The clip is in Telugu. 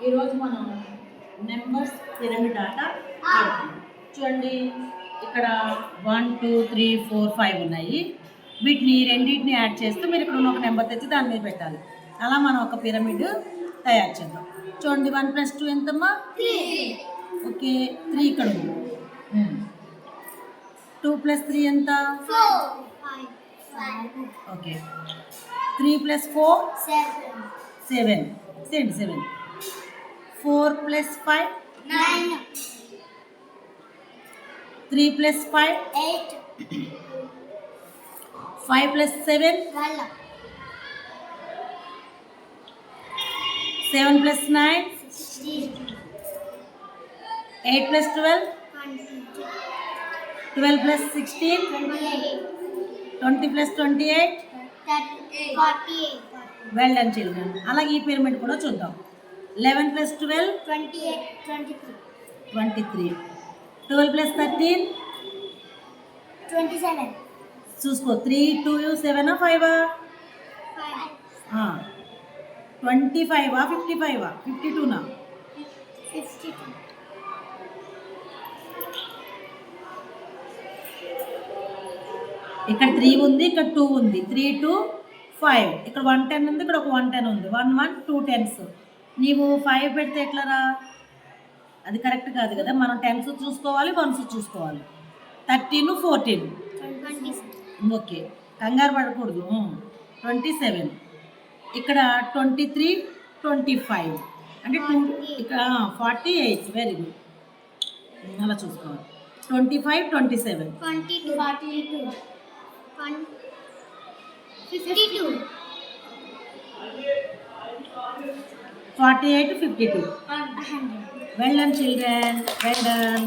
ఈరోజు మనం నెంబర్స్ పిరమిడ్ ఆట ఆడుతున్నాం. చూడండి, ఇక్కడ 1 2 3 4 5 ఉన్నాయి. వీటిని రెండింటిని యాడ్ చేస్తూ మీరు ఇక్కడ ఉన్న ఒక నెంబర్ తెచ్చి దాని మీద పెట్టాలి. అలా మనం ఒక పిరమిడ్ తయారు చేద్దాం. చూడండి, 1 + 2 ఎంతమ్మా? 3. ఓకే, 3 ఇక్కడ ఉంది. 2 + 3 ఎంత? 4. 5. ఓకే, 3 + 4 7. 7. 4 + 5 9. 3 + 5 8. 5 + 7 12. 7 + 9 16. 8 + 12 20. 12 + 16 28. 20 + 28 48. Well done children. అలాగే ఈ పిరమిడ్ కూడా చూద్దాం. 11 + 12 28. 23. 23. 12 + 13 27. చూసుకో. 3 2 7 5 5. 25 55 52 నా 52. ఇక్కడ 3 ఉంది, ఇక్కడ 2 ఉంది. 3 2 5. ఇక్కడ 1 10 ఉంది, ఇక్కడ ఒక 1 10 ఉంది. 1 1 2 10s. నీవు 5 పెడితే ఎట్లరా? అది కరెక్ట్ కాదు కదా. మనం 10s చూసుకోవాలి, 1s చూసుకోవాలి. 13 14. 27. ఓకే, కంగారు పడకూడదు. 27. ఇక్కడ 23 25 అంటే 2. ఇక్కడ 48. వెరీ గుడ్, అలా చూసుకోవాలి. 25 27 22. 42. 52. 48 52. 100. Well done children, well done.